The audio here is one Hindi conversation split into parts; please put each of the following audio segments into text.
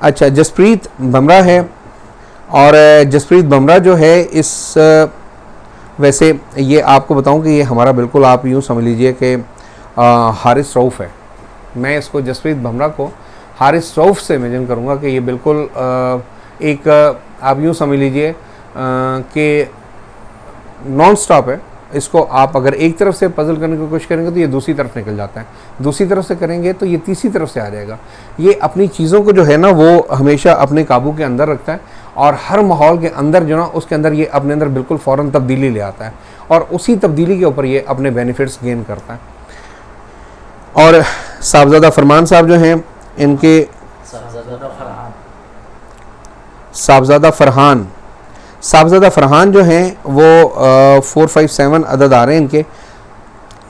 अच्छा, जसप्रीत बुमराह है, और जसप्रीत बुमराह जो है इस वैसे ये आपको बताऊं कि ये हमारा बिल्कुल आप यूँ समझ लीजिए कि हारिस रऊफ़ है। मैं इसको जसप्रीत बुमराह को हारिस रऊफ़ से इमेजिन करूँगा कि ये बिल्कुल एक आप यूँ समझ लीजिए कि नॉन स्टॉप है। इसको आप अगर एक तरफ से पजल करने की कोशिश करेंगे तो ये दूसरी तरफ निकल जाता है, दूसरी तरफ से करेंगे तो ये तीसरी तरफ से आ जाएगा। ये अपनी चीज़ों को जो है ना वो हमेशा अपने काबू के अंदर रखता है, और हर माहौल के अंदर जो ना उसके अंदर ये अपने अंदर बिल्कुल फ़ौरन तब्दीली ले आता है, और उसी तब्दीली के ऊपर ये अपने बेनिफिट्स गेन करता है। और साहबजादा फरमान साहब जो हैं, इनके साहबजादा फरहान जो हैं वो 457 अदद आ रहे हैं। इनके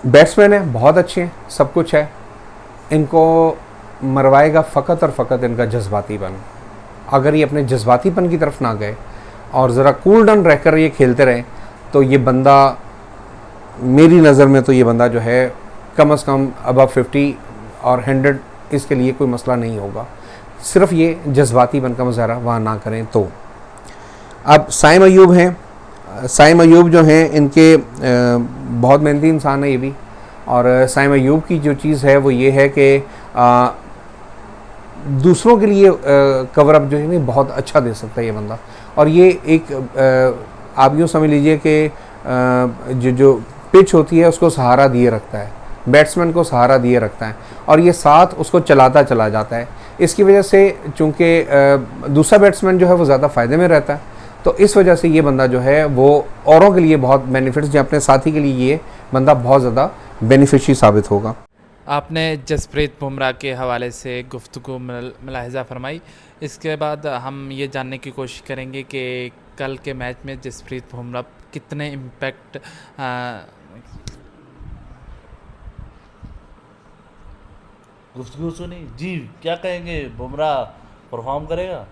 बैट्समैन हैं, बहुत अच्छे हैं, सब कुछ है। इनको मरवाएगा फ़कत और फ़कत इनका जज्बातीपन। अगर ये अपने जज्बातीपन की तरफ ना गए और ज़रा कूल डाउन रहकर ये खेलते रहें तो ये बंदा, मेरी नज़र में तो ये बंदा जो है कम से कम अबव 50 और 100 इसके लिए कोई मसला नहीं होगा, सिर्फ ये जज्बातीपन का मुजाहरा वहाँ ना करें तो। अब साइम अयूब हैं, साइम अयूब जो हैं इनके बहुत मेहनती इंसान है ये भी, और साइम अयूब की जो चीज़ है वो ये है कि दूसरों के लिए कवर अप जो है ना बहुत अच्छा दे सकता है ये बंदा। और ये एक आप यूँ समझ लीजिए कि जो पिच होती है उसको सहारा दिए रखता है, बैट्समैन को सहारा दिए रखता है, और ये साथ उसको चलाता चला जाता है। इसकी वजह से चूँकि दूसरा बैट्समैन जो है वो ज़्यादा फ़ायदे में रहता है, तो इस वजह से ये बंदा जो है वो औरों के लिए बहुत बेनिफिट्स, जो अपने साथी के लिए ये बंदा बहुत ज़्यादा बेनिफिशियल साबित होगा। आपने जसप्रीत बुमराह के हवाले से गुफ्तगू मुलाहिज़ा फरमाई। इसके बाद हम ये जानने की कोशिश करेंगे कि कल के मैच में जसप्रीत बुमराह कितने इम्पैक्ट गुफ्तगू सुनी जी, क्या कहेंगे, बुमराह परफॉर्म करेगा?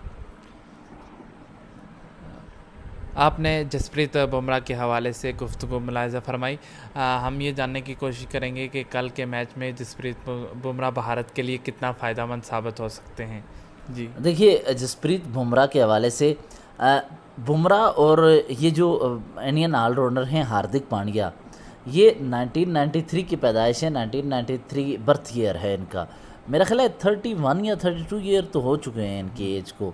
आपने जसप्रीत बुमराह के हवाले से गुफ्तगू मुलाहिज़ा फरमाई। हम ये जानने की कोशिश करेंगे कि कल के मैच में जसप्रीत बुमराह भारत के लिए कितना फ़ायदेमंद साबित हो सकते हैं। जी देखिए, जसप्रीत बुमराह के हवाले से बुमराह और ये जो इंडियन ऑलराउंडर हैं हार्दिक पांड्या, ये 1993 की पैदाइश है, 1993 बर्थ ईयर है इनका। मेरा ख्याल है 31 या 32 ईयर तो हो चुके हैं इनकी एज को।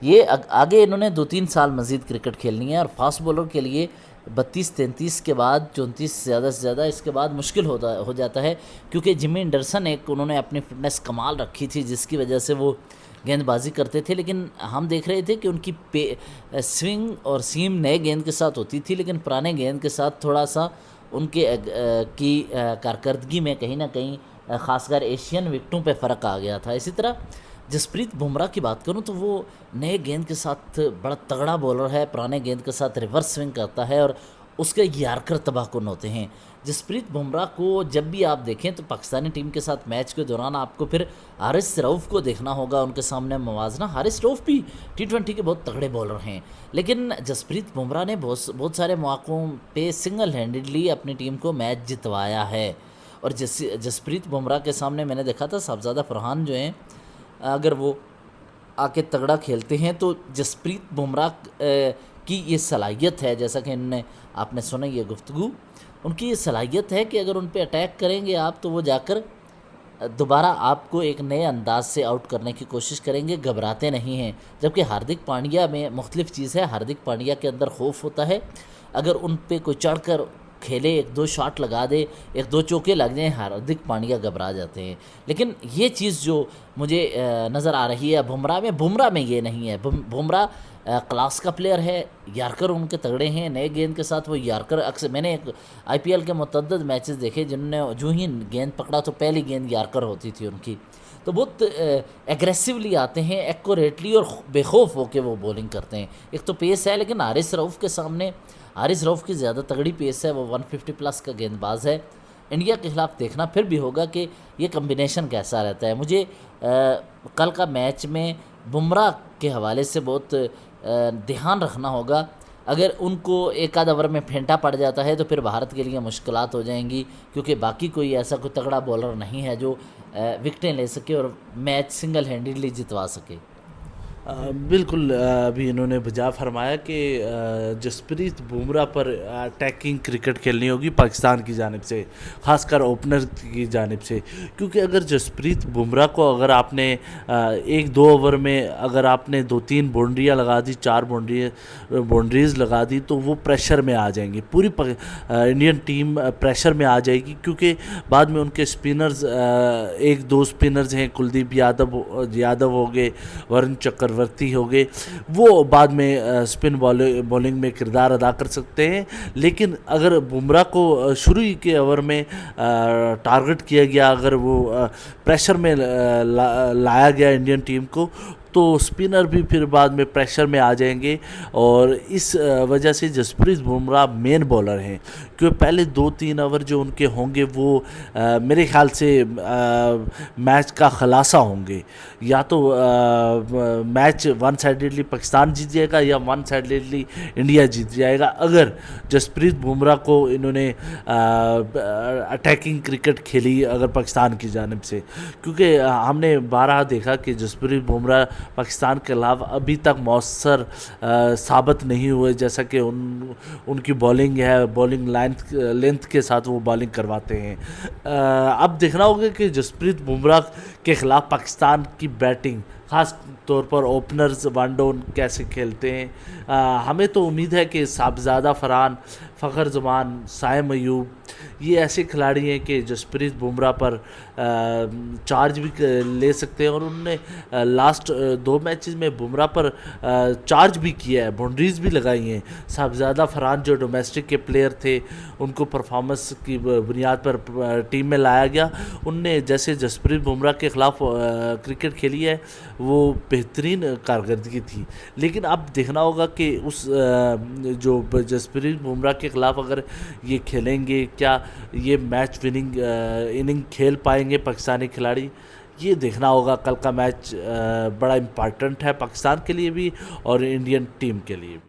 ये आगे इन्होंने 2-3 साल मज़ीद क्रिकेट खेलनी है, और फास्ट बॉलर के लिए 32-33 के बाद 34 ज़्यादा से ज़्यादा, इसके बाद मुश्किल हो जाता है, क्योंकि जिमी एंडरसन एक उन्होंने अपनी फिटनेस कमाल रखी थी जिसकी वजह से वो गेंदबाजी करते थे, लेकिन हम देख रहे थे कि उनकी स्विंग और सीम नए गेंद के साथ होती थी, लेकिन पुराने गेंद के साथ थोड़ा सा उनके की कारकर्दगी में कहीं ना कहीं ख़ासकर एशियन विकेटों पे फ़र्क आ गया था। इसी तरह जसप्रीत बुमराह की बात करूं तो वो नए गेंद के साथ बड़ा तगड़ा बॉलर है, पुराने गेंद के साथ रिवर्स स्विंग करता है और उसके यार्कर तबाहकुन होते हैं। जसप्रीत बुमराह को जब भी आप देखें तो पाकिस्तानी टीम के साथ मैच के दौरान आपको फिर हारिस रऊफ़ को देखना होगा उनके सामने मवाजना। हारिस रऊफ़ भी T20 के बहुत तगड़े बॉलर हैं, लेकिन जसप्रीत बुमराह ने बहुत सारे मौक़ों पे सिंगल हैंडेडली अपनी टीम को मैच जितवाया है। और जसप्रीत बुमराह के सामने मैंने देखा था साहबजादा फरहान जो हैं, अगर वो आके तगड़ा खेलते हैं तो जसप्रीत बुमराह की ये सलाहियत है, जैसा कि इन्होंने आपने सुना ये गुफ्तगू, उनकी ये सलाहियत है कि अगर उन पे अटैक करेंगे आप तो वो जाकर दोबारा आपको एक नए अंदाज से आउट करने की कोशिश करेंगे, घबराते नहीं हैं। जबकि हार्दिक पांड्या में मुख्तलिफ चीज़ है, हार्दिक पांड्या के अंदर खौफ होता है, अगर उन पे कोई चढ़कर खेले, 1-2 शॉट लगा दे, 1-2 चौके लग जाएँ, हार्दिक पांड्या घबरा जाते हैं। लेकिन ये चीज़ जो मुझे नज़र आ रही है बुमराह में ये नहीं है। बुमराह क्लास का प्लेयर है, यार्कर उनके तगड़े हैं, नए गेंद के साथ वो यार्कर अक्सर, मैंने एक IPL के मुतअद्दिद मैचेस देखे जिन्होंने जो ही गेंद पकड़ा तो पहली गेंद यार्कर होती थी उनकी। तो बहुत एग्रेसिवली आते हैं, एक्यूरेटली और बेखौफ होकर वो बॉलिंग करते हैं। एक तो पेस है, लेकिन हारिस रऊफ़ के सामने, हारिस रऊफ़ की ज़्यादा तगड़ी पेस है, वो 150 प्लस का गेंदबाज है। इंडिया के ख़िलाफ़ देखना फिर भी होगा कि ये कम्बिनेशन कैसा रहता है। मुझे कल का मैच में बुमराह के हवाले से बहुत ध्यान रखना होगा। अगर उनको एक आध ओवर में फेंटा पड़ जाता है तो फिर भारत के लिए मुश्किलात हो जाएंगी, क्योंकि बाकी कोई ऐसा कोई तगड़ा बॉलर नहीं है जो विकेटें ले सके और मैच सिंगल हैंडेडली जितवा सके। बिल्कुल, अभी इन्होंने बजा फरमाया कि जसप्रीत बुमराह पर अटैकिंग क्रिकेट खेलनी होगी पाकिस्तान की जानिब से, ख़ासकर ओपनर की जानिब से, क्योंकि अगर जसप्रीत बुमराह को अगर आपने एक दो ओवर में अगर आपने 2-3 बाउंड्रियाँ लगा दी, 4 बाउंड्रीज लगा दी, तो वो प्रेशर में आ जाएंगे, पूरी इंडियन टीम प्रेशर में आ जाएगी, क्योंकि बाद में उनके स्पिनर्स, एक दो स्पिनर्स हैं, कुलदीप यादव हो गए, वरुण चक्रवर्ती हो गए, वो बाद में स्पिन बॉलिंग में किरदार अदा कर सकते हैं। लेकिन अगर बुमराह को शुरू ही के ओवर में टारगेट किया गया, अगर वो प्रेशर में लाया गया इंडियन टीम को, तो स्पिनर भी फिर बाद में प्रेशर में आ जाएंगे। और इस वजह से जसप्रीत बुमराह मेन बॉलर हैं, क्योंकि पहले 2-3 ओवर जो उनके होंगे वो मेरे ख्याल से मैच का खलासा होंगे, या तो मैच वन साइडेडली पाकिस्तान जीत जाएगा या वन साइडेडली इंडिया जीत जाएगा, अगर जसप्रीत बुमराह को इन्होंने अटैकिंग क्रिकेट खेली अगर पाकिस्तान की जानिब से। क्योंकि हमने बारहा देखा कि जसप्रीत बुमराह पाकिस्तान के अलावा अभी तक मौसर साबित नहीं हुए, जैसा कि उनकी बॉलिंग है, बॉलिंग लेंथ के साथ वो बॉलिंग करवाते हैं। अब देखना होगा कि जसप्रीत बुमराह के ख़िलाफ़ पाकिस्तान की बैटिंग, ख़ास तौर पर ओपनर्स वन डाउन कैसे खेलते हैं। हमें तो उम्मीद है कि साहबज़ादा फरहान, फ़खर जमान, साइम अयूब, ये ऐसे खिलाड़ी हैं कि जसप्रीत बुमराह पर चार्ज भी ले सकते हैं, और उनने लास्ट 2 मैचेस में बुमराह पर चार्ज भी किया है, बाउंड्रीज़ भी लगाई हैं। साहबज़ादा फरहान जो डोमेस्टिक के प्लेयर थे, उनको परफॉर्मेंस की बुनियाद पर टीम में लाया गया। उनने जैसे जसप्रीत बुमराह के ख़िलाफ़ क्रिकेट खेली है, वो बेहतरीन कारकर्दगी थी। लेकिन अब देखना होगा कि उस जो जसप्रीत बुमराह के ख़िलाफ़ अगर ये खेलेंगे, क्या ये मैच विनिंग इनिंग खेल पाएंगे पाकिस्तानी खिलाड़ी, ये देखना होगा। कल का मैच बड़ा इम्पॉर्टेंट है पाकिस्तान के लिए भी और इंडियन टीम के लिए भी।